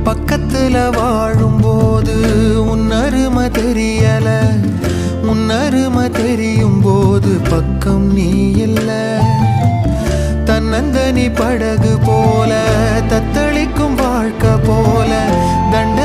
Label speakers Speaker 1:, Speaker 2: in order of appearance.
Speaker 1: பக்கத்துல வாழும்போது உன்னருமை தெரியல, உன்னருமை தெரியும் போது பக்கம் நீ இல்ல. தன்னந்தனி படகு போல தத்தளிக்கும் வாழ்க்கை போல தண்ட